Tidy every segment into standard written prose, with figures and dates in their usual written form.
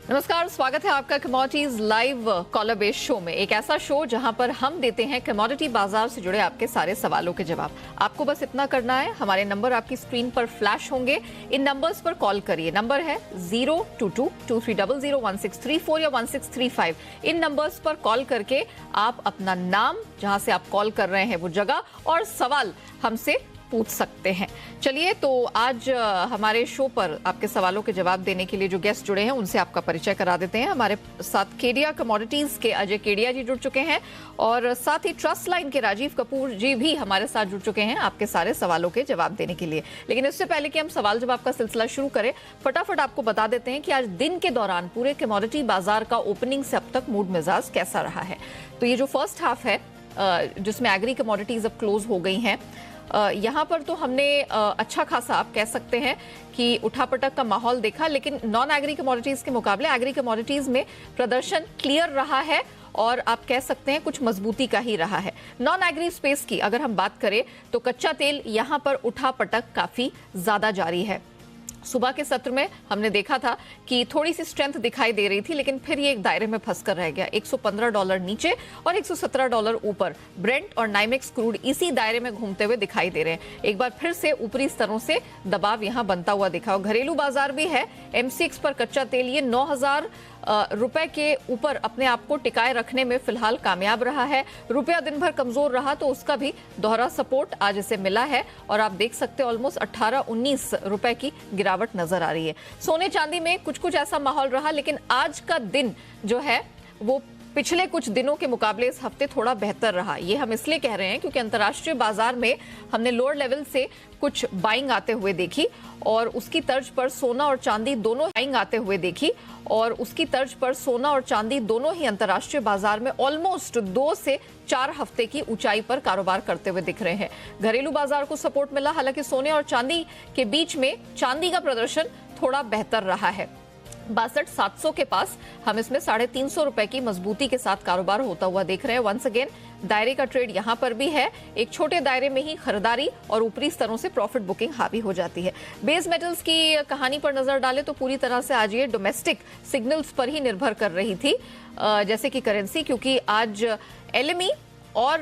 नमस्कार, स्वागत है आपका commodities live caller based show में। एक ऐसा शो जहां पर हम देते हैं कमोडिटी बाजार से जुड़े आपके सारे सवालों के जवाब। आपको बस इतना करना है, हमारे नंबर आपकी स्क्रीन पर फ्लैश होंगे, इन नंबर्स पर कॉल करिए। नंबर है 022-2300-1634 या 1635। इन नंबर्स पर कॉल करके आप अपना नाम, जहां से आप कॉल कर रहे हैं वो जगह और सवाल हमसे पूछ सकते हैं। चलिए, तो आज हमारे शो पर आपके सवालों के जवाब देने के लिए जो गेस्ट जुड़े हैं उनसे आपका परिचय करा देते हैं। हमारे साथ केडिया कमोडिटीज के अजय केडिया जी जुड़ चुके हैं और साथ ही ट्रस्ट लाइन के राजीव कपूर जी भी हमारे साथ जुड़ चुके हैं आपके सारे सवालों के जवाब देने के लिए। लेकिन इससे पहले कि हम सवाल जवाब का सिलसिला शुरू करें, फटाफट आपको बता देते हैं कि आज दिन के दौरान पूरे कमोडिटी बाजार का ओपनिंग से अब तक मूड मिजाज कैसा रहा है। तो ये जो फर्स्ट हाफ है जिसमें एग्री कमोडिटीज अब क्लोज हो गई हैं, यहाँ पर तो हमने अच्छा खासा आप कह सकते हैं कि उठापटक का माहौल देखा, लेकिन नॉन एग्री कमोडिटीज के मुकाबले एग्री कमोडिटीज में प्रदर्शन क्लियर रहा है और आप कह सकते हैं कुछ मजबूती का ही रहा है। नॉन एग्री स्पेस की अगर हम बात करें तो कच्चा तेल यहाँ पर उठापटक काफी ज्यादा जारी है। सुबह के सत्र में हमने देखा था कि थोड़ी सी स्ट्रेंथ दिखाई दे रही थी, लेकिन फिर ये एक दायरे में फंसकर रह गया। $115 नीचे और $117 ऊपर ब्रेंट और नाइमेक्स क्रूड इसी दायरे में घूमते हुए दिखाई दे रहे हैं। एक बार फिर से ऊपरी स्तरों से दबाव यहां बनता हुआ दिखा। और घरेलू बाजार भी है, MCX पर कच्चा तेल ये 9,000 रुपए के ऊपर अपने आप को टिकाए रखने में फिलहाल कामयाब रहा है। रुपया दिन भर कमजोर रहा तो उसका भी दोहरा सपोर्ट आज इसे मिला है और आप देख सकते हैं ऑलमोस्ट 18-19 रुपए की गिरावट नजर आ रही है। सोने चांदी में कुछ कुछ ऐसा माहौल रहा, लेकिन आज का दिन जो है वो पिछले कुछ दिनों के मुकाबले इस हफ्ते थोड़ा बेहतर रहा। ये हम इसलिए कह रहे हैं क्योंकि अंतर्राष्ट्रीय बाजार में हमने लोअर लेवल से कुछ बाइंग आते हुए देखी और उसकी तर्ज पर सोना और चांदी दोनों बाइंग आते हुए देखी और उसकी तर्ज पर सोना और चांदी दोनों ही अंतर्राष्ट्रीय बाजार में ऑलमोस्ट 2 से 4 हफ्ते की ऊंचाई पर कारोबार करते हुए दिख रहे हैं। घरेलू बाजार को सपोर्ट मिला, हालांकि सोने और चांदी के बीच में चांदी का प्रदर्शन थोड़ा बेहतर रहा है। 62,700 के पास हम इसमें 350 रुपए की मजबूती के साथ कारोबार होता हुआ देख रहे हैं। वंस अगेन दायरे का ट्रेड यहां पर भी है, एक छोटे दायरे में ही खरीदारी और ऊपरी स्तरों से प्रॉफिट बुकिंग हावी हो जाती है। बेस मेटल्स की कहानी पर नजर डालें तो पूरी तरह से आज ये डोमेस्टिक सिग्नल्स पर ही निर्भर कर रही थी, जैसे कि करेंसी, क्योंकि आज LME और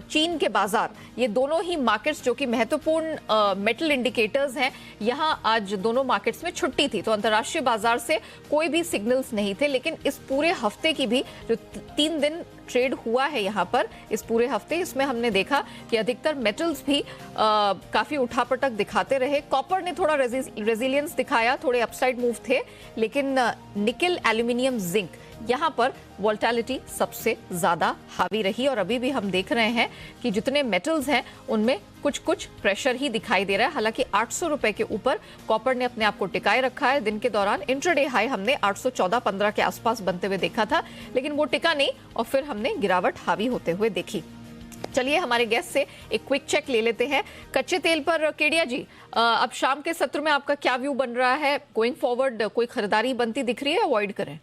चीन के बाजार, ये दोनों ही मार्केट्स जो कि महत्वपूर्ण मेटल इंडिकेटर्स हैं, यहां आज दोनों मार्केट्स में छुट्टी थी, तो अंतर्राष्ट्रीय बाजार से कोई भी सिग्नल्स नहीं थे। लेकिन इस पूरे हफ्ते की भी जो 3 दिन ट्रेड हुआ है यहाँ पर, इस पूरे हफ्ते इसमें हमने देखा कि अधिकतर मेटल्स भी काफी उठापटक दिखाते रहे। कॉपर ने थोड़ा रेजिलियंस दिखाया, थोड़े अपसाइड मूव थे, लेकिन निकल, एल्यूमिनियम, जिंक यहाँ पर वोलेटिलिटी सबसे ज्यादा हावी रही और अभी भी हम देख रहे हैं कि जितने मेटल्स हैं उनमें कुछ कुछ प्रेशर ही दिखाई दे रहा है। हालांकि 800 रुपए के ऊपर कॉपर ने अपने आप को टिकाए रखा है। दिन के दौरान इंट्राडे हाई हमने 814-15 के आसपास बनते हुए देखा था, लेकिन वो टिका नहीं और फिर हमने गिरावट हावी होते हुए देखी। चलिए, हमारे गेस्ट से एक क्विक चेक ले लेते हैं कच्चे तेल पर। केडिया जी, अब शाम के सत्र में आपका क्या व्यू बन रहा है? गोइंग फॉरवर्ड कोई खरीदारी बनती दिख रही है, अवॉइड करें?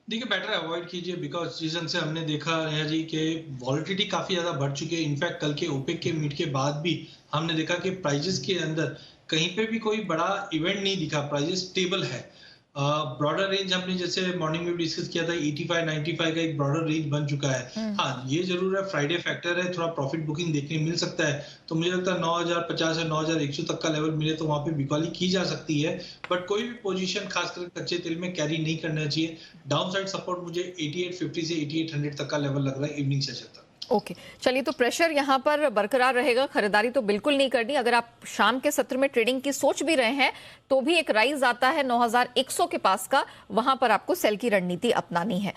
देखिए, बेटर अवॉइड कीजिए, बिकॉज सीजन से हमने देखा है जी कि वॉलेटिलिटी काफी ज्यादा बढ़ चुकी है। इनफैक्ट कल के ओपेक के मीट के बाद भी हमने देखा कि प्राइजेस के अंदर कहीं पे भी कोई बड़ा इवेंट नहीं दिखा, प्राइजेस स्टेबल है। ब्रॉडर रेंज हमने जैसे मॉर्निंग में डिस्कस किया था, 85-95 का एक ब्रॉडर रेंज बन चुका है। हाँ, ये जरूर है, फ्राइडे फैक्टर है, थोड़ा प्रॉफिट बुकिंग देखने मिल सकता है। तो मुझे लगता है 9,050 या 9,100 तक का लेवल मिले तो वहां पे बिकवाली की जा सकती है, बट कोई भी पोजीशन खासकर कच्चे तेल में कैरी नहीं करना चाहिए। डाउन साइड सपोर्ट मुझे 8850 से 8800 तक का लेवल लग रहा है इवनिंग सेशन तक। ओके, चलिए, तो प्रेशर यहाँ पर बरकरार रहेगा, खरीदारी तो बिल्कुल नहीं करनी। अगर आप शाम के सत्र में ट्रेडिंग की सोच भी रहे हैं तो भी एक राइज आता है 9,100 के पास का, वहां पर आपको सेल की रणनीति अपनानी है।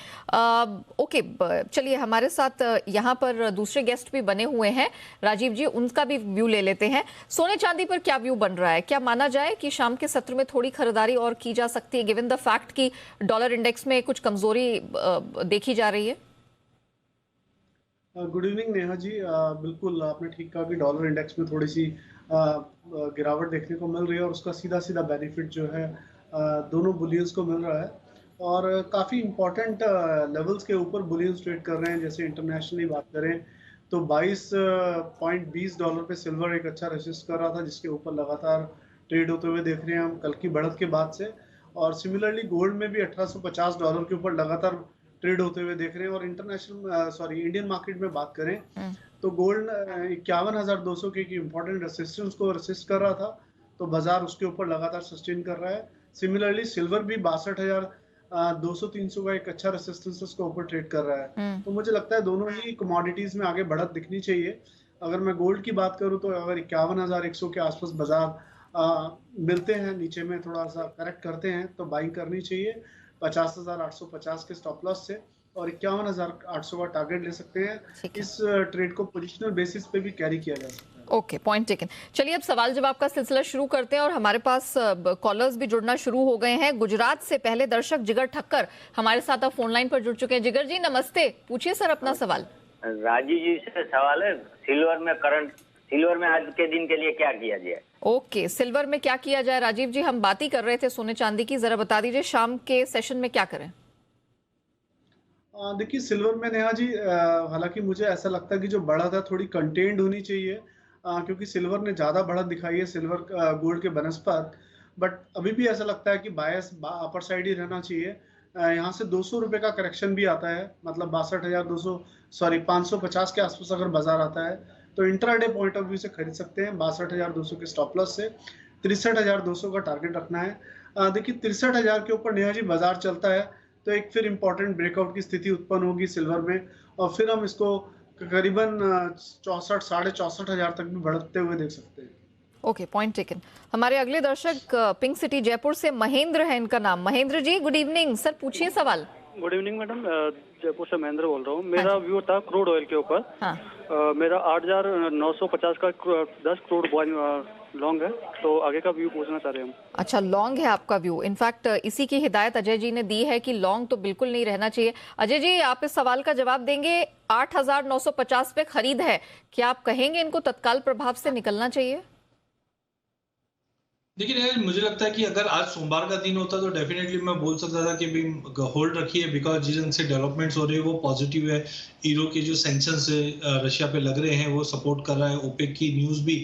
ओके, चलिए, हमारे साथ यहाँ पर दूसरे गेस्ट भी बने हुए हैं, राजीव जी, उनका भी व्यू ले लेते हैं। सोने चांदी पर क्या व्यू बन रहा है? क्या माना जाए कि शाम के सत्र में थोड़ी खरीदारी और की जा सकती है, गिवन द फैक्ट कि डॉलर इंडेक्स में कुछ कमजोरी देखी जा रही है? Good evening Neha ji. बिल्कुल आपने ठीक कहा कि डॉलर इंडेक्स में थोड़ी सी गिरावट देखने को मिल रही है और उसका सीधा सीधा बेनिफिट जो है दोनों बुलियंस को मिल रहा है और काफ़ी इंपॉर्टेंट लेवल्स के ऊपर बुलियंस ट्रेड कर रहे हैं। जैसे इंटरनेशनली बात करें तो $22.20 पे सिल्वर एक अच्छा रेसिस्ट कर रहा था, जिसके ऊपर लगातार ट्रेड होते हुए देख रहे हैं हम कल की बढ़त के बाद से। और सिमिलरली गोल्ड में भी $1850 के ऊपर लगातार ट्रेड होते हुए देख रहे हैं। और इंडियन मार्केट में बात करें तो गोल्ड 51,200 के इम्पोर्टेंट रेसिस्टेंस को रेसिस्ट कर रहा था, तो बाजार उसके ऊपर लगातार सस्टेन कर रहा है। सिमिलरली सिल्वर भी 62,200-300 का एक अच्छा रेसिस्टेंस उसके ऊपर ट्रेड कर रहा है। तो मुझे लगता है दोनों ही कमोडिटीज में आगे बढ़त दिखनी चाहिए। अगर मैं गोल्ड की बात करूं तो अगर 51,100 के आसपास बाजार मिलते हैं, नीचे में थोड़ा सा करेक्ट करते हैं, तो बाइंग करनी चाहिए 50,850 के स्टॉप लॉस से, और 51,800 का टारगेट ले सकते हैं। इस ट्रेड को पोजिशनल बेसिस पे भी कैरी किया जा सकता है। Okay, point taken. चलिए अब सवाल जवाब का सिलसिला शुरू करते हैं और हमारे पास कॉलर्स भी जुड़ना शुरू हो गए हैं। गुजरात से पहले दर्शक जिगर ठक्कर हमारे साथ अब फोन लाइन पर जुड़ चुके हैं। जिगर जी नमस्ते, पूछिए सर अपना सवाल। राजीव जी से सवाल है, सिल्वर में आज के दिन के लिए क्या किया जाए? ओके, सिल्वर में क्या किया जाए राजीव जी? हम बात ही कर रहे थे सोने चांदी की, जरा बता दीजिए शाम के सेशन में क्या करें। देखिए सिल्वर में नेहा जी, हालांकि मुझे ऐसा लगता है कि जो बढ़त है थोड़ी कंटेन्ड होनी चाहिए, क्योंकि सिल्वर ने ज्यादा बढ़त दिखाई है सिल्वर गोल्ड के बनस्पत, बट अभी भी ऐसा लगता है कि बायस अपर साइड ही रहना चाहिए। यहाँ से 200 रुपए का करेक्शन भी आता है, मतलब 550 के आसपास अगर बाजार आता है तो इंट्राडे पॉइंट ऑफ व्यू से खरीद सकते हैं। 62,200 के स्टॉप लॉस से 63,200 का टारगेट रखना है। देखिए 63,000 के ऊपर नेहा जी बाजार चलता है तो एक फिर इंपॉर्टेंट ब्रेकआउट की स्थिति उत्पन्न होगी सिल्वर में, और फिर हम इसको करीबन 64,500 तक भी बढ़ते हुए देख सकते हैं। Okay, point taken. हमारे अगले दर्शक पिंक सिटी जयपुर से महेंद्र है इनका नाम। Mahendra ji good evening, sir पूछिए सवाल। गुड इवनिंग मैडम, जयपुर से महेंद्र बोल रहा हूँ। मेरा व्यू था क्रूड ऑयल के ऊपर। मेरा 8,950 का 10 क्रूड लॉन्ग है, तो आगे का व्यू पूछना चाह रहे हैं हम। अच्छा, लॉन्ग है आपका व्यू। इनफैक्ट इसी की हिदायत अजय जी ने दी है कि लॉन्ग तो बिल्कुल नहीं रहना चाहिए। अजय जी आप इस सवाल का जवाब देंगे। 8,950 पे खरीद है, क्या आप कहेंगे इनको तत्काल प्रभाव से निकलना चाहिए? देखिए मुझे लगता है कि अगर आज सोमवार का दिन होता तो डेफिनेटली मैं बोल सकता था कि भाई होल्ड रखिए, बिकॉज जिस ढंग से डेवलपमेंट्स हो रहे हैं वो पॉजिटिव है। ईरो के जो सैंक्शंस रशिया पे लग रहे हैं वो सपोर्ट कर रहा है। ओपेक की न्यूज भी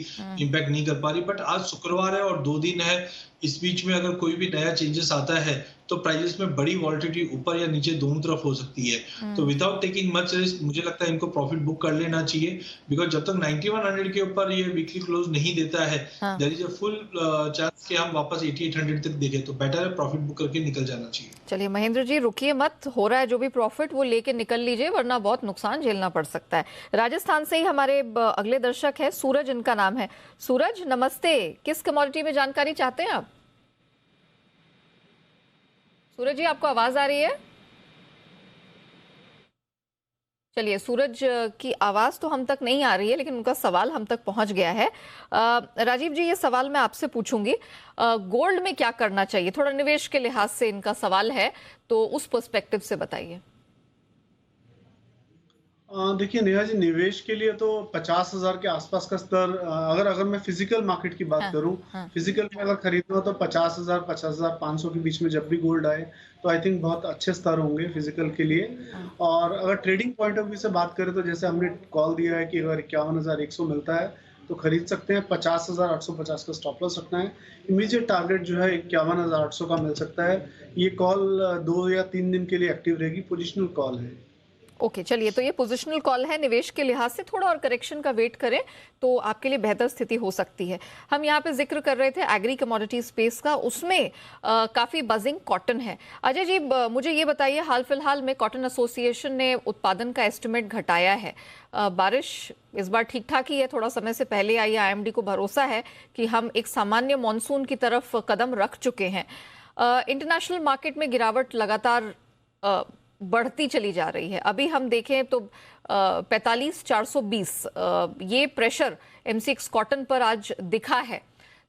इम्पैक्ट नहीं कर पा रही, बट आज शुक्रवार है और 2 दिन है, इस बीच में अगर कोई भी नया चेंजेस आता है तो प्राइजेस में बड़ी वॉलिटिलिटी ऊपर या नीचे दोनों तरफ हो सकती है। तो विदाउट टेकिंग मच रिस्क मुझे लगता है इनको प्रॉफिट बुक कर लेना चाहिए, बिकॉज जब तक 9100 के ऊपर ये वीकली क्लोज नहीं देता है there is a full chance कि हम वापस 8800 तक देखें, तो बेटर है प्रॉफिट बुक करके निकल जाना चाहिए। चलिए महेंद्र जी रुकिए मत, हो रहा है जो भी प्रॉफिट वो लेके निकल लीजिए, वरना बहुत नुकसान झेलना पड़ सकता है। राजस्थान से ही हमारे अगले दर्शक है, सूरज इनका नाम है। सूरज नमस्ते, किस कमोडिटी में जानकारी चाहते हैं आप? सूरज जी आपको आवाज आ रही है? चलिए सूरज की आवाज तो हम तक नहीं आ रही है, लेकिन उनका सवाल हम तक पहुंच गया है। राजीव जी ये सवाल मैं आपसे पूछूंगी, गोल्ड में क्या करना चाहिए? थोड़ा निवेश के लिहाज से इनका सवाल है, तो उस पर्सपेक्टिव से बताइए। देखिए नेहा जी, निवेश के लिए तो 50,000 के आसपास का स्तर, अगर मैं फिजिकल मार्केट की बात करूं, फिजिकल में अगर खरीदना हो तो 50,000 50,500 के बीच में जब भी गोल्ड आए तो आई थिंक बहुत अच्छे स्तर होंगे फिजिकल के लिए। और अगर ट्रेडिंग पॉइंट ऑफ व्यू से बात करें तो जैसे हमने कॉल दिया है कि अगर 51,100 मिलता है तो खरीद सकते हैं। 50,850 का स्टॉप लॉस रखना है। इमीडिएट टारगेट जो है 51,800 का मिल सकता है। ये कॉल 2 या 3 दिन के लिए एक्टिव रहेगी, पोजिशनल कॉल है। ओके चलिए, तो ये पोजिशनल कॉल है। निवेश के लिहाज से थोड़ा और करेक्शन का वेट करें तो आपके लिए बेहतर स्थिति हो सकती है। हम यहाँ पे जिक्र कर रहे थे एग्री कमोडिटी स्पेस का, उसमें काफी बजिंग कॉटन है। अजय जी मुझे ये बताइए, हाल फिलहाल में कॉटन एसोसिएशन ने उत्पादन का एस्टिमेट घटाया है। बारिश इस बार ठीक ठाक ही है, थोड़ा समय से पहले आई। आईएमडी को भरोसा है कि हम एक सामान्य मॉनसून की तरफ कदम रख चुके हैं। इंटरनेशनल मार्केट में गिरावट लगातार बढ़ती चली जा रही है। अभी हम देखें तो 45,420 ये प्रेशर MCX कॉटन पर आज दिखा है।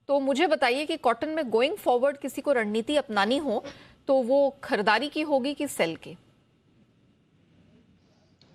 तो मुझे बताइए कि कॉटन में गोइंग फॉरवर्ड किसी को रणनीति अपनानी हो तो वो खरीदारी की होगी कि सेल की?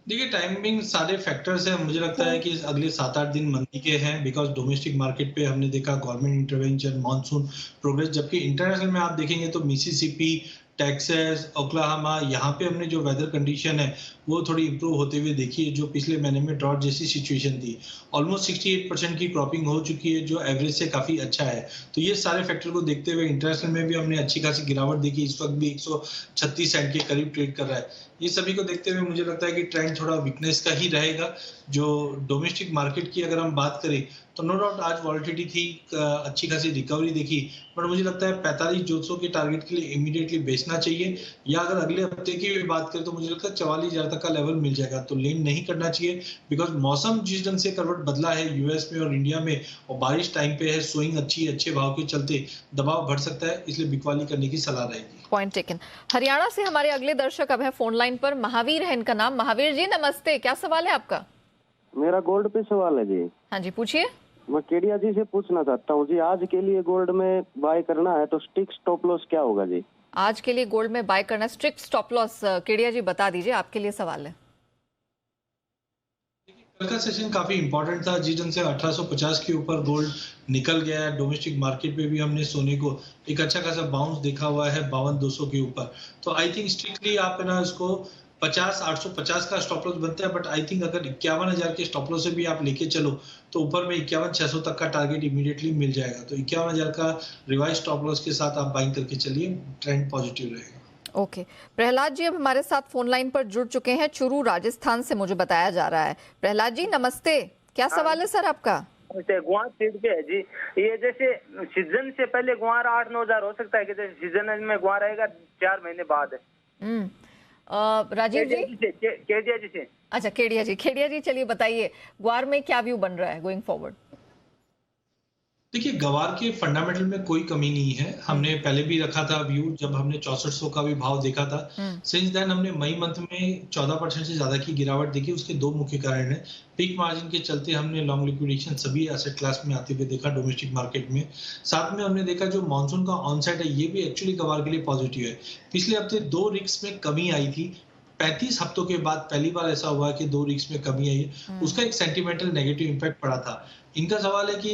देखिए टाइमिंग सारे फैक्टर्स हैं। मुझे लगता है कि अगले 7-8 दिन मंदी के हैं, बिकॉज डोमेस्टिक मार्केट पे हमने देखा गवर्नमेंट इंटरवेंशन, मॉनसून प्रोग्रेस, जबकि इंटरनेशनल में आप देखेंगे तो मिसिसिपी, टेक्सास, ओक्लाहोमा, यहाँ पे हमने जो वेदर कंडीशन है वो थोड़ी इंप्रूव होते हुए देखी है, जो पिछले महीने में ड्रॉट जैसी सिचुएशन थी। ऑलमोस्ट 68% की क्रॉपिंग हो चुकी है, जो एवरेज से काफी अच्छा है। तो ये सारे फैक्टर को देखते हुए इंटरनेशनल में भी हमने अच्छी खासी गिरावट देखी, इस वक्त भी 136 सेंट के करीब ट्रेड कर रहा है। ये सभी को देखते हुए मुझे लगता है कि ट्रेंड थोड़ा वीकनेस का ही रहेगा। जो डोमेस्टिक मार्केट की अगर हम बात करें तो नो डाउट आज वॉलिटिलिटी थी, अच्छी खासी रिकवरी देखी, पर मुझे लगता है 45,200 के टारगेट के लिए इमीडिएटली बेचना चाहिए, या अगर अगले हफ्ते की भी बात करें तो मुझे लगता है 44,000 तक का लेवल मिल जाएगा। तो लेन नहीं करना चाहिए, बिकॉज मौसम जिस ढंग से करवट बदला है यूएस में और इंडिया में, और बारिश टाइम पे है, स्विंग अच्छे भाव के चलते दबाव बढ़ सकता है, इसलिए बिकवाली करने की सलाह रहेगी। Point taken. हरियाणा से हमारे अगले दर्शक अब है फोन लाइन पर, महावीर है इनका नाम। महावीर जी नमस्ते, क्या सवाल है आपका? मेरा गोल्ड पे सवाल है जी। हाँ जी पूछिए। मैं केडिया जी से पूछना चाहता हूँ जी, आज के लिए गोल्ड में बाय करना है तो स्टिक स्टॉप लॉस क्या होगा जी? आज के लिए गोल्ड में बाय करना, स्ट्रिक्ट स्टॉप लॉस केडिया जी बता दीजिए, आपके लिए सवाल है। कल का सेशन काफी इंपॉर्टेंट था, जिस ढंग से 1850 के ऊपर गोल्ड निकल गया है। डोमेस्टिक मार्केट पे भी हमने सोने को एक अच्छा खासा बाउंस देखा हुआ है 52,200 के ऊपर। तो आई थिंक स्ट्रिक्टली आप है ना इसको 850 का स्टॉप लॉस बनता है, बट आई थिंक अगर 51,000 के स्टॉप लॉस से भी आप लेके चलो तो ऊपर में 51,600 तक का टारगेट इमीडिएटली मिल जाएगा। तो 51,000 का रिवाइज स्टॉप लॉस के साथ आप बाइंग करके चलिए, ट्रेंड पॉजिटिव रहेगा। ओके प्रहलाद जी अब हमारे साथ फोन लाइन पर जुड़ चुके हैं, चूरू राजस्थान से मुझे बताया जा रहा है। प्रहलाद जी नमस्ते, क्या सवाल है सर आपका? गुआर सीड पे है जी। ये जैसे सीजन से पहले गुआर 8-9 हजार हो सकता है कि जैसे सीजन में गुआर आएगा 4 महीने बाद? राजीव जी केडिया जी से। अच्छा केडिया जी चलिए बताइए, ग्वार में क्या व्यू बन रहा है गोइंग फॉरवर्ड? देखिए गवार के फंडामेंटल में कोई कमी नहीं है। हमने पहले भी रखा था व्यू, जब हमने 6400 का भी भाव देखा था। सिंस देन हमने मई मंथ में 14% से ज्यादा की गिरावट देखी। उसके दो मुख्य कारण है। पीक मार्जिन के चलते हमने लॉन्ग लिक्विडेशन सभी एसेट क्लास में आते हुए देखा डोमेस्टिक मार्केट में। साथ में हमने देखा जो मानसून का ऑनसेट है, ये भी एक्चुअली गवार के लिए पॉजिटिव है। पिछले हफ्ते 2 रिक्स में कमी आई थी। 35 हफ्तों के बाद पहली बार ऐसा हुआ कि 2 रिक्स में कमी आई है। उसका एक सेंटिमेंटल नेगेटिव इंपैक्ट पड़ा था। इनका सवाल है कि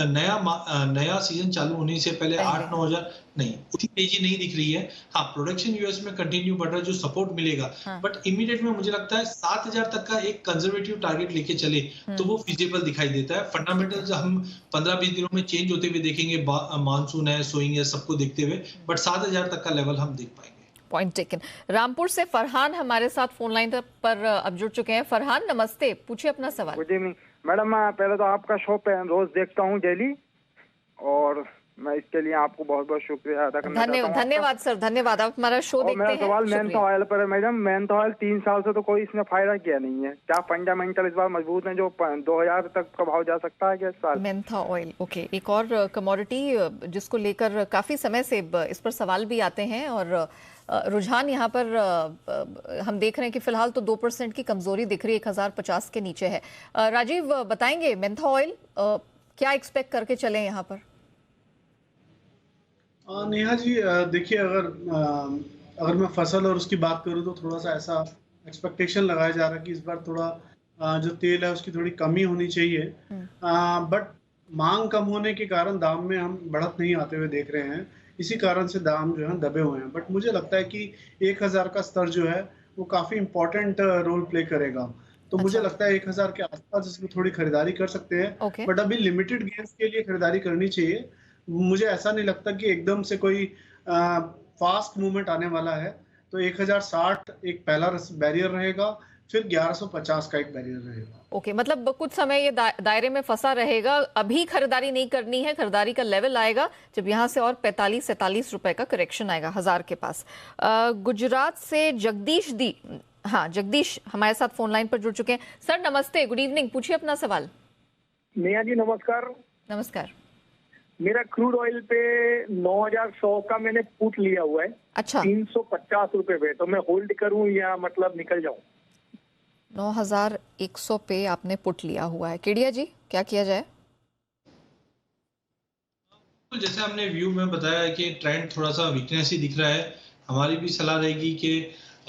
नया सीजन चालू होने से पहले 8-9 हजार नहीं, उतनी तेजी नहीं दिख रही है। हाँ प्रोडक्शन यूएस में कंटिन्यू बढ़ रहा है, जो सपोर्ट मिलेगा। बट इमीडिएट में मुझे लगता है 7,000 तक का एक कंजर्वेटिव टारगेट लेके चले तो वो फिजिबल दिखाई देता है। फंडामेंटल्स हम 15-20 दिनों में चेंज होते हुए देखेंगे, मानसून है, सोइंग है, सबको देखते हुए, बट 7,000 तक का लेवल हम देख पाएंगे। Point taken. रामपुर से फरहान हमारे साथ फोन लाइन पर अब जुड़ चुके हैं। फरहान नमस्ते, पूछिए अपना सवाल। गुड इवनिंग मैडम, मैं पहले तो आपका शो पे रोज देखता हूँ डेली, और मैं इसके लिए आपको बहुत बहुत शुक्रिया अदा करना चाहता हूँ। धन्यवाद सर, धन्यवाद। आप हमारा शो देखते हैं। मेरा सवाल मेंथा ऑयल पर है मैडम। मेंथा ऑयल 3 साल से तो कोई इसने फायदा किया नहीं है। क्या फंडामेंटल इस बार मजबूत है जो 2,000 तक का भाव जा सकता है क्या इस साल? मेंथा ऑयल ओके, एक और कमोडिटी जिसको लेकर काफी समय से इस पर सवाल भी आते हैं, और रुझान यहाँ पर हम देख रहे हैं कि फिलहाल तो 2% की कमजोरी दिख रही है, 1050 के नीचे है। राजीव बताएंगे मेंथा ऑयल क्या एक्सपेक्ट करके चले यहाँ पर? नेहा जी देखिए, अगर मैं फसल और उसकी बात करूँ तो थोड़ा सा ऐसा एक्सपेक्टेशन लगाया जा रहा है कि इस बार थोड़ा जो तेल है उसकी थोड़ी कमी होनी चाहिए। बट मांग कम होने के कारण दाम में हम बढ़त नहीं आते हुए देख रहे हैं। इसी कारण से दाम जो है दबे हुए हैं। बट मुझे लगता है कि 1,000 का स्तर जो है वो काफी इंपॉर्टेंट रोल प्ले करेगा। तो मुझे लगता है 1,000 के आसपास इसमें थोड़ी खरीदारी कर सकते हैं। बट अभी लिमिटेड गेन्स के लिए खरीदारी करनी चाहिए। मुझे ऐसा नहीं लगता कि एकदम से कोई फास्ट मूवमेंट आने वाला है। तो 1,060 एक पहला बैरियर रहेगा, फिर 1,150 का एक बैरियर रहेगा। ओके मतलब कुछ समय ये दायरे में फंसा रहेगा। अभी खरीदारी नहीं करनी है, खरीदारी का लेवल आएगा जब यहाँ से और 45-47 रुपए का करेक्शन आएगा 1,000 के पास। गुजरात से जगदीश दी, हाँ जगदीश हमारे साथ फोन लाइन पर जुड़ चुके हैं। सर नमस्ते, गुड इवनिंग, पूछिए अपना सवाल। नेहा जी नमस्कार। नमस्कार। मेरा क्रूड ऑयल पे 9,100 का मैंने पुट लिया हुआ है। अच्छा 350 रुपए पे, तो मैं होल्ड करूं या मतलब निकल जाऊं? 9,100 पे आपने पुट लिया हुआ है। केडिया जी क्या किया जाए? तो जैसे हमने व्यू में बताया है कि ट्रेंड थोड़ा सा वीकनेस ही दिख रहा है। हमारी भी सलाह रहेगी कि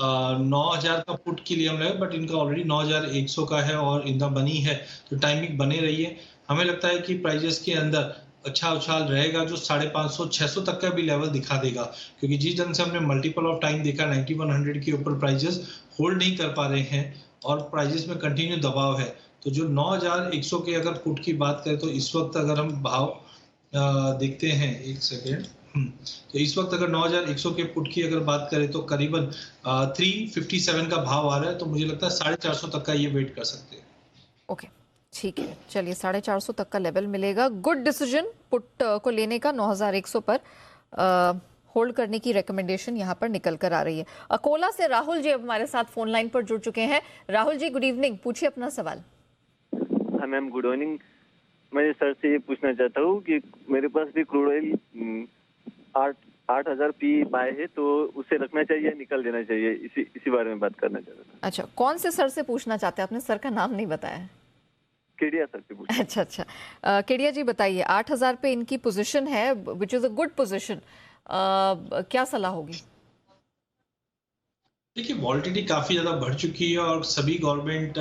9,000 का पुट के लिए हम लगे, बट इनका ऑलरेडी 9,100 का है और इनका बनी है, तो टाइमिंग बने रही है। हमें लगता है कि प्राइजेस के अंदर अच्छा उछाल रहेगा, जो 550-600 तक का भी लेवल दिखा देगा, क्योंकि जिस ढंग से हमने मल्टीपल ऑफ टाइम देखा 9100 के ऊपर प्राइजेस होल्ड नहीं कर पा रहे हैं और प्राइजेस में कंटिन्यू दबाव है। तो जो 9100 के अगर पुट की बात करें तो इस वक्त अगर हम भाव देखते हैं, एक सेकेंड, तो इस वक्त अगर 9100 के पुट की अगर बात करें तो करीबन 357 का भाव आ रहा है। तो मुझे लगता है 450 तक का ये वेट कर सकते हैं। ओके, ठीक है, चलिए 450 तक का लेवल मिलेगा। गुड डिसीजन पुट को लेने का। 9100 पर होल्ड करने की रिकमेंडेशन यहाँ पर निकल कर आ रही है। अकोला से राहुल जी अब हमारे साथ फोन लाइन पर जुड़ चुके हैं। राहुल जी गुड इवनिंग, पूछिए अपना सवाल। हाँ मैम, गुड इवनिंग। मैं सर से ये पूछना चाहता हूँ कि मेरे पास भी क्रूड ऑयल 8,000 पी बाय है, तो उसे रखना चाहिए, निकल देना चाहिए, इसी बारे में बात करना चाहता था। अच्छा, कौन से सर से पूछना चाहते हैं? आपने सर का नाम नहीं बताया। केडिया सर से पूछना। अच्छा, केडिया जी बताइए, 8,000 पे इनकी पोजीशन है, which is a good position, क्या सलाह होगी? देखिए, वॉलिटिलिटी काफी ज्यादा बढ़ चुकी है और सभी गवर्नमेंट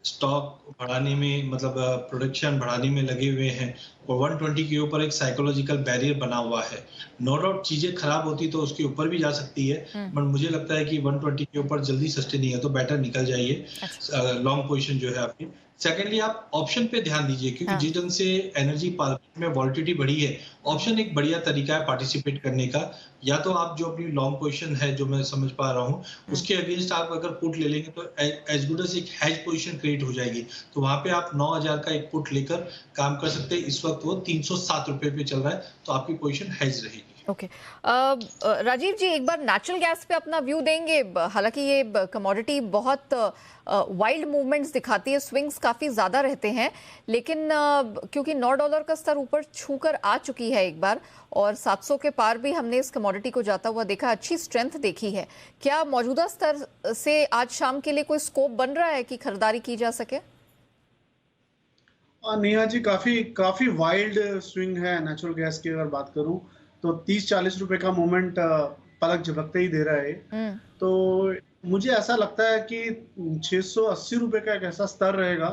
स्टॉक बढ़ाने में, मतलब प्रोडक्शन बढ़ाने में लगे हुए हैं और 120 के ऊपर एक साइकोलॉजिकल बैरियर बना हुआ है। नो डाउट चीजें खराब होती तो उसके ऊपर भी जा सकती है, बट मुझे लगता है कि 120 के ऊपर जल्दी सस्टेन नहीं है तो बेटर निकल जाइए। लॉन्ग पोजीशन जो है आपकी। सेकेंडली, आप ऑप्शन पे ध्यान दीजिए, क्योंकि जिस ढंग से एनर्जी मार्केट में वॉलिटिलिटी बढ़ी है, ऑप्शन एक बढ़िया तरीका है पार्टिसिपेट करने का। या तो आप जो अपनी लॉन्ग पोजीशन है, जो मैं समझ पा रहा हूँ, उसके अगेंस्ट आप अगर पुट ले लेंगे तो एज गुड एज एक हैज पोजीशन क्रिएट हो जाएगी। तो वहां पे आप 9,000 का एक पुट लेकर काम कर सकते हैं। इस वक्त वो 307 रुपए पे चल रहा है, तो आपकी पोजीशन हैज रहेगी। ओके, राजीव जी एक बार नेचुरल गैस पे अपना व्यू देंगे। हालांकि ये कमोडिटी बहुत वाइल्ड मूवमेंट्स दिखाती है, स्विंग्स काफी ज्यादा रहते हैं, लेकिन क्योंकि $9 का स्तर ऊपर छूकर आ चुकी है एक बार और 700 के पार भी हमने इस कमोडिटी को जाता हुआ देखा, अच्छी स्ट्रेंथ देखी है। क्या मौजूदा स्तर से आज शाम के लिए कोई स्कोप बन रहा है कि खरीदारी की जा सके? नेहा जी, काफी वाइल्ड स्विंग है नेचुरल गैस की। अगर बात करूं तो 30-40 रुपए का मोमेंट पलक झपकते ही दे रहा है। तो मुझे ऐसा लगता है कि 680 रुपए का एक ऐसा स्तर रहेगा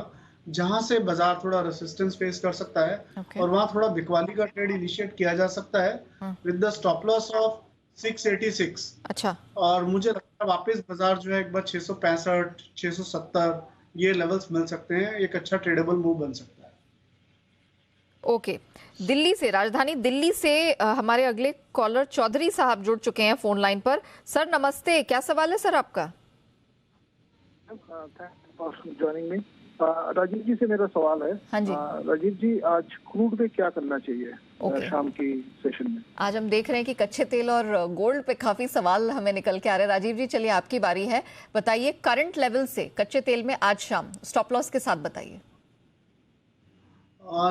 जहां से बाजार थोड़ा रेसिस्टेंस फेस कर सकता है और वहां थोड़ा बिकवाली का ट्रेड इनिशिएट किया जा सकता है with the stop loss of 686। अच्छा, और मुझे लगता है वापस बाजार जो है एक बार 665, 670 ये लेवल्स मिल सकते हैं। एक अच्छा ट्रेडेबल मूव बन सकता है। ओके, दिल्ली से, राजधानी दिल्ली से हमारे अगले कॉलर चौधरी साहब जुड़ चुके हैं फोन लाइन पर। सर नमस्ते, क्या सवाल है सर आपका? जॉइनिंग में राजीव जी से मेरा सवाल है। हाँ जी। राजीव जी, आज क्रूड पे क्या करना चाहिए शाम की सेशन में? आज हम देख रहे हैं कि कच्चे तेल और गोल्ड पे काफी सवाल हमें निकल के आ रहे हैं। राजीव जी चलिए आपकी बारी है, बताइए करंट लेवल से कच्चे तेल में आज शाम स्टॉप लॉस के साथ बताइए।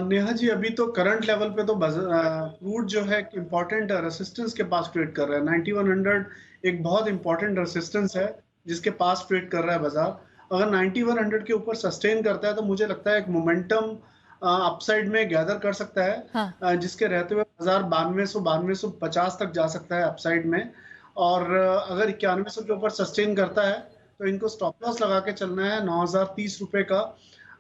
नेहा जी, अभी तो करंट लेवल पे तो क्रूड जो है इंपॉर्टेंट रेसिस्टेंस के पास ट्रेड कर रहा है। 9100 एक बहुत इंपॉर्टेंट रेसिस्टेंस है जिसके पास ट्रेड कर रहा है बाजार। अगर 9100 के ऊपर सस्टेन करता है तो मुझे लगता है एक मोमेंटम अपसाइड में गैदर कर सकता है। हाँ। जिसके रहते हुए बाजार 9200-9250 तक जा सकता है अपसाइड में। और अगर 9100 के ऊपर सस्टेन करता है तो इनको स्टॉप लॉस लगा के चलना है 9030 रुपए का।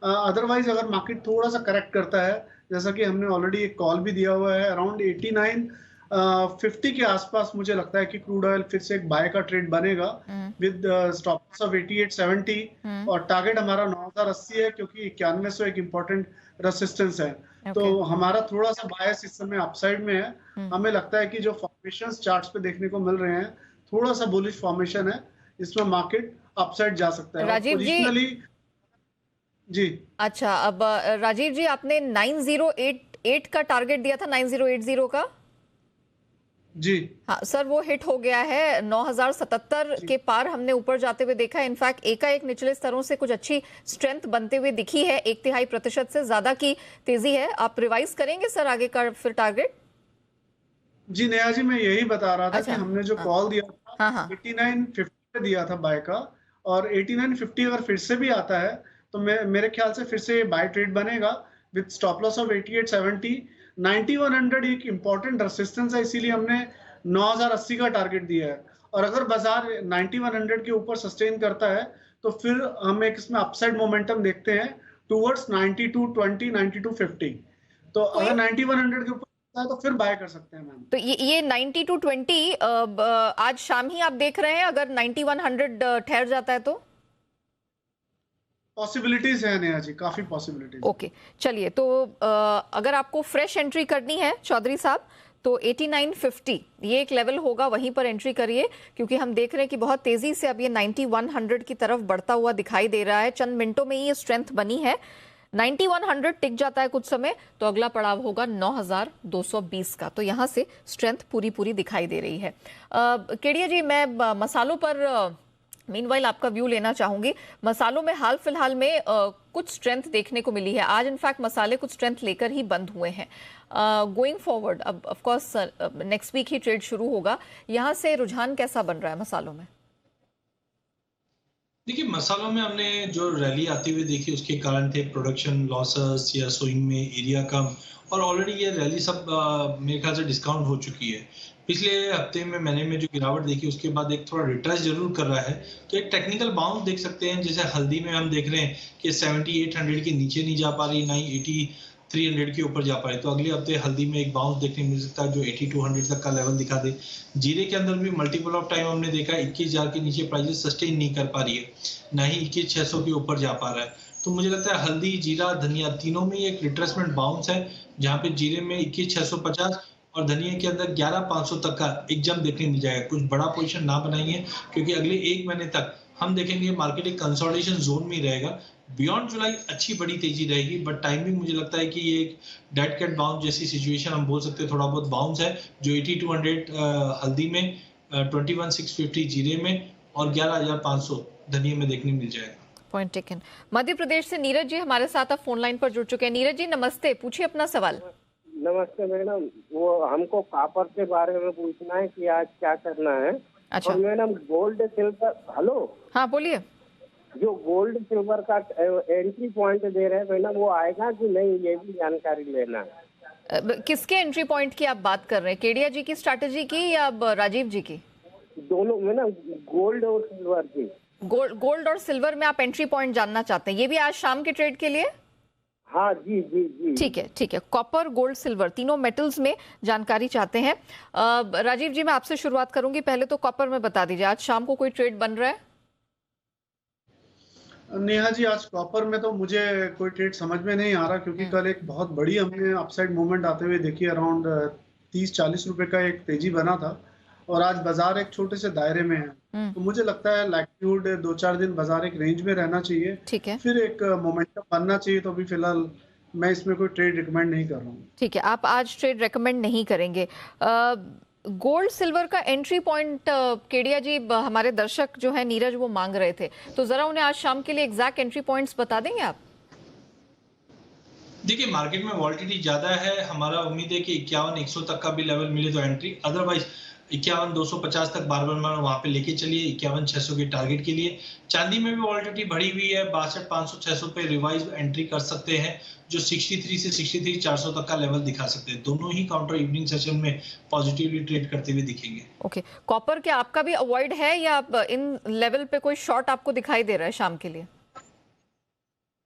अदरवाइज अगर मार्केट थोड़ा सा करेक्ट करता है, जैसा कि हमने ऑलरेडी एक कॉल भी दिया हुआ है, अराउंड 8950 के आसपास मुझे लगता है कि क्रूड ऑयल फिर से एक बाय का ट्रेड बनेगा विद स्टॉप लॉस ऑफ 8870 और टारगेट हमारा 9080 है, क्योंकि 9100 एक इम्पोर्टेंट रेसिस्टेंस है। तो हमारा थोड़ा सा बायस इस समय अपसाइड में है। हमें लगता है कि जो फॉर्मेशंस चार्ट्स पे देखने को मिल रहे हैं, थोड़ा सा बुलिश फॉर्मेशन है, इसमें मार्केट अपसाइड जा सकता है। राजीव जी, अच्छा, अब राजीव जी आपने 9088 का टारगेट दिया था, 9080 का। जी हाँ सर, वो हिट हो गया है। 9077 के पार हमने ऊपर जाते हुए देखा है। इनफैक्ट एकाएक निचले स्तरों से कुछ अच्छी स्ट्रेंथ बनते हुए दिखी है, 1/3% से ज्यादा की तेजी है। आप रिवाइज करेंगे सर आगे का फिर टारगेट? जी नेहा जी, मैं यही बता रहा था कि हमने जो कॉल दिया था 8950 पे दिया था बाय का, और 8950 अगर फिर से भी आता है तो मेरे ख्याल से फिर से बाय ट्रेड बनेगा विद स्टॉप लॉस ऑफ 8870। 9100 एक इंपॉर्टेंट रेसिस्टेंस है, इसीलिए हमने 9080 का टारगेट दिया है। और अगर बाजार 9100 के ऊपर सस्टेन करता है तो फिर हम एक इसमें अपसाइड मोमेंटम देखते हैं टुवर्ड्स 9220, 9250। तो अगर 9100 के ऊपर है तो फिर बाय कर सकते हैं मैम। तो ये 90 to 20 आज शाम ही आप देख रहे हैं, अगर 9100 ठहर जाता है तो? पॉसिबिलिटीज है नेहा जी, काफी पॉसिबिलिटीज। ओके, चलिए तो अगर आपको फ्रेश एंट्री करनी है चौधरी साहब तो 8950 ये एक लेवल होगा, वहीं पर एंट्री करिए, क्योंकि हम देख रहे हैं कि बहुत तेजी से अब ये 9100 की तरफ बढ़ता हुआ दिखाई दे रहा है। चंद मिनटों में ही ये स्ट्रेंथ बनी है। 9100 टिक जाता है कुछ समय तो अगला पड़ाव होगा 9220 का, तो यहाँ से स्ट्रेंथ पूरी दिखाई दे रही है। केडिया जी, मैं मसालों पर मीनवाइल आपका व्यू लेना चाहूंगी। मसालों में हाल फिलहाल में कुछ स्ट्रेंथ देखने को मिली है। आज इनफैक्ट मसाले कुछ स्ट्रेंथ लेकर ही बंद हुए हैं। गोइंग फॉरवर्ड अब ऑफ कोर्स नेक्स्ट वीक ही ट्रेड शुरू होगा, यहाँ से रुझान कैसा बन रहा है मसालों में? देखिए, मसालों में हमने जो रैली आती हुई देखी उसके कारण थे प्रोडक्शन लॉसेस या सोइंग में एरिया कम, और ऑलरेडी ये रैली सब मेरे ख्याल से डिस्काउंट हो चुकी है। पिछले हफ्ते में मैंने जो गिरावट देखी उसके बाद एक थोड़ा रिट्रेस जरूर कर रहा है, तो एक टेक्निकल बाउंस देख सकते हैं। जैसे हल्दी में हम देख रहे हैं कि 7800 के नीचे नहीं जा पा रही, ना ही 8300 के ऊपर जा पा रही, तो अगले हफ्ते हल्दी में एक बाउंस देखने मिल सकता है जो 8200 तक का लेवल दिखा दे। जीरे के अंदर भी मल्टीपल ऑफ टाइम हमने देखा 21000 के नीचे प्राइसेस सस्टेन नहीं कर पा रही है, ना ही 21600 के ऊपर जा पा रहा है। तो मुझे लगता है हल्दी, जीरा, धनिया तीनों में एक रिट्रेसमेंट बाउंस है, जहां पे जीरे में 21650 और धनिया के अंदर 11500 तक का एक जंप देखने मिल जाएगा। कुछ बड़ा पोजीशन ना बनाइए, क्योंकि अगले एक महीने तक हम देखेंगे मार्केट एक कंसोलिडेशन जोन में रहेगा। बियॉन्ड जुलाई अच्छी बड़ी तेजी रहेगी, बट टाइमिंग मुझे लगता है कि ये एक डेड कैट बाउंस जैसी सिचुएशन हम बोल सकते हैं, थोड़ा बहुत बाउंस है जो 8200 हल्दी में, 21650 जीरे में और 11500 धनिया में देखने मिल जाएगा। Point taken. मध्य प्रदेश से नीरज जी हमारे साथ अब फोन लाइन पर जुड़ चुके हैं। नीरज जी नमस्ते, पूछिए अपना सवाल। नमस्ते मैडम, वो हमको कॉपर के बारे में पूछना है कि आज क्या करना है। अच्छा। और मैडम गोल्ड सिल्वर, हेलो, हाँ बोलिए। जो गोल्ड सिल्वर का एंट्री पॉइंट दे रहे हैं मैडम, वो आएगा कि नहीं, ये भी जानकारी लेना है। किसके एंट्री पॉइंट की आप बात कर रहे हैं, केडिया जी की स्ट्रैटेजी की या राजीव जी की? दोनों मैडम, गोल्ड और सिल्वर की। गोल्ड और सिल्वर में आप एंट्री पॉइंट जानना चाहते हैं, ये भी आज शाम के ट्रेड के लिए? हाँ जी जी जी। ठीक है। कॉपर, गोल्ड, सिल्वर तीनों मेटल्स में जानकारी चाहते हैं। राजीव जी मैं आपसे शुरुआत करूंगी, पहले तो कॉपर में बता दीजिए आज शाम को कोई ट्रेड बन रहा है? नेहा जी, आज कॉपर में तो मुझे कोई ट्रेड समझ में नहीं आ रहा, क्योंकि कल एक बहुत बड़ी हमने अपसाइड मूवमेंट आते हुए देखी। अराउंड 30-40 रुपए का एक तेजी बना था, और आज बाजार एक छोटे से दायरे में है। तो मुझे लगता है लाइक्लीहुड 2-4 दिन बाजार एक रेंज में रहना चाहिए, ठीक है, फिर एक मोमेंटम बनना चाहिए। तो अभी फिलहाल मैं इसमें कोई ट्रेड रिकमेंड नहीं कर रहा हूँ। ठीक है, आप आज ट्रेड रिकमेंड नहीं करेंगे। गोल्ड सिल्वर का एंट्री पॉइंट केडिया जी हमारे दर्शक जो है नीरज वो मांग रहे थे, तो जरा उन्हें आज शाम के लिए एग्जैक्ट एंट्री पॉइंट्स बता देंगे आप? देखिए, मार्केट में वॉलिटिलिटी ज्यादा है, हमारा उम्मीद है कि 51-100 तक का भी लेवल मिले तो एंट्री, अदरवाइज 51-250 तक बार बार वहां पे लेके चलिए 51-600 के टारगेट के लिए। चांदी में भी वॉलिटिलिटी बढ़ी हुई है, 62,500-600 पे रिवाइज एंट्री कर सकते हैं, जो 63 से 63,400 तक का लेवल दिखा सकते हैं। दोनों ही काउंटर इवनिंग सेशन में पॉजिटिवली ट्रेड करते हुए दिखेंगे। ओके, कॉपर क्या आपका भी अवॉइड है या इन लेवल पे कोई शॉर्ट आपको दिखाई दे रहा है शाम के लिए?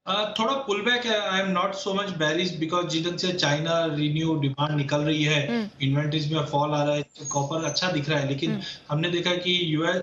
थोड़ा पुल बैक है, I am not so much bearish, because जिधर से चाइना रिन्यू डिमांड निकल रही है, इन्वेंटरीज में फॉल आ रहा है, कॉपर अच्छा दिख रहा है। लेकिन हमने देखा कि यूएस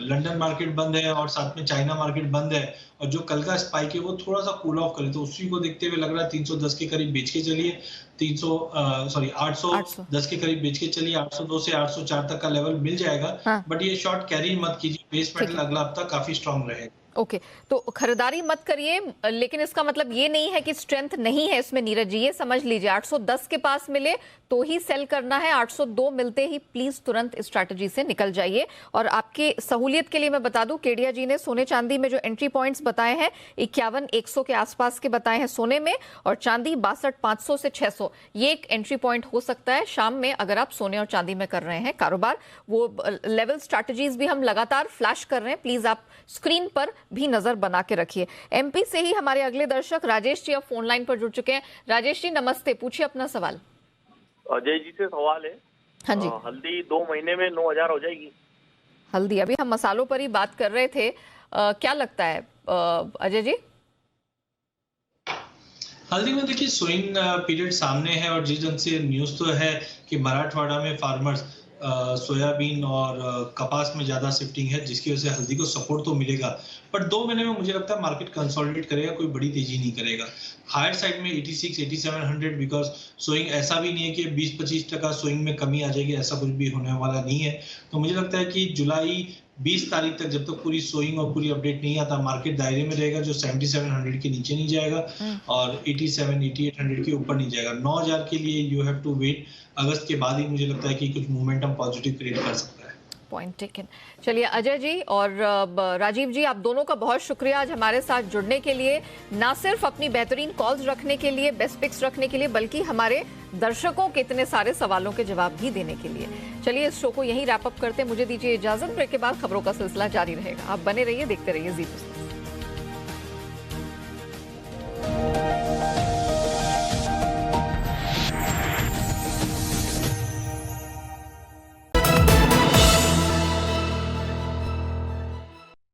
लंदन मार्केट बंद है और साथ में चाइना मार्केट बंद है, और जो कल का स्पाइक है वो थोड़ा सा कूल ऑफ करे, तो उसी को देखते हुए लग रहा है 310 के करीब बेच के चलिए, 810 के करीब बेच के चलिए, 802 से 804 तक का लेवल मिल जाएगा। बट ये शॉर्ट कैरी मत कीजिए, बेस मेटल अगला हफ्ता काफी स्ट्रांग रहेगा। ओके, तो खरीदारी मत करिए, लेकिन इसका मतलब ये नहीं है कि स्ट्रेंथ नहीं है इसमें नीरज जी, ये समझ लीजिए 810 के पास मिले तो ही सेल करना है, 802 मिलते ही प्लीज तुरंत इस स्ट्रैटेजी से निकल जाइए। और आपके सहूलियत के लिए मैं बता दूं, केडिया जी ने सोने चांदी में जो एंट्री पॉइंट्स बताए हैं 51-100 के आसपास के बताए हैं सोने में, और चांदी 62,500 से 600 ये एक एंट्री पॉइंट हो सकता है शाम में अगर आप सोने और चांदी में कर रहे हैं कारोबार। वो लेवल स्ट्रैटेजीज भी हम लगातार फ्लैश कर रहे हैं, प्लीज आप स्क्रीन पर भी नजर बना के रखिए। एमपी से ही हमारे अगले दर्शक राजेश जी अब फोन लाइन पर जुड़ चुके हैं। राजेश जी नमस्ते, पूछिए अपना सवाल। अजय जी से सवाल है। हाँ जी। हल्दी 2 महीने में 9,000 हो जाएगी? हल्दी, अभी हम मसालों पर ही बात कर रहे थे, क्या लगता है अजय जी? हल्दी में देखिए स्विंग पीरियड सामने है और जिस ढंग से न्यूज़ तो है कि मराठवाड़ा में फार्मर्स सोयाबीन और कपास में ज्यादा शिफ्टिंग है, जिसकी वजह से हल्दी को सपोर्ट तो मिलेगा, पर 2 महीने में मुझे लगता है मार्केट कंसोलिडेट करेगा, कोई बड़ी तेजी नहीं करेगा। हायर साइड में 86 8700 बिकॉज स्विंग ऐसा भी नहीं है कि 20-25% स्विंग में कमी आ जाएगी, ऐसा कुछ भी होने वाला नहीं है। तो मुझे लगता है कि जुलाई 20 तारीख तक जब तक पूरी सोइंग और पूरी अपडेट नहीं आता, मार्केट दायरे में रहेगा, जो 7700 के नीचे नहीं जाएगा और 87-8800 के ऊपर नहीं जाएगा। 9000 के लिए यू हैव टू वेट, अगस्त के बाद ही मुझे लगता है कि कुछ मोमेंटम पॉजिटिव क्रिएट कर सकता है। Point taken. चलिए अजय जी और राजीव जी, आप दोनों का बहुत शुक्रिया आज हमारे साथ जुड़ने के लिए, ना सिर्फ अपनी बेहतरीन कॉल्स रखने के लिए, बेस्ट पिक्स रखने के लिए, बल्कि हमारे दर्शकों के इतने सारे सवालों के जवाब भी देने के लिए। चलिए इस शो को यहीं रैप अप करते हैं, मुझे दीजिए इजाजत, ब्रेक के बाद खबरों का सिलसिला जारी रहेगा। आप बने रहिए, देखते रहिए जी।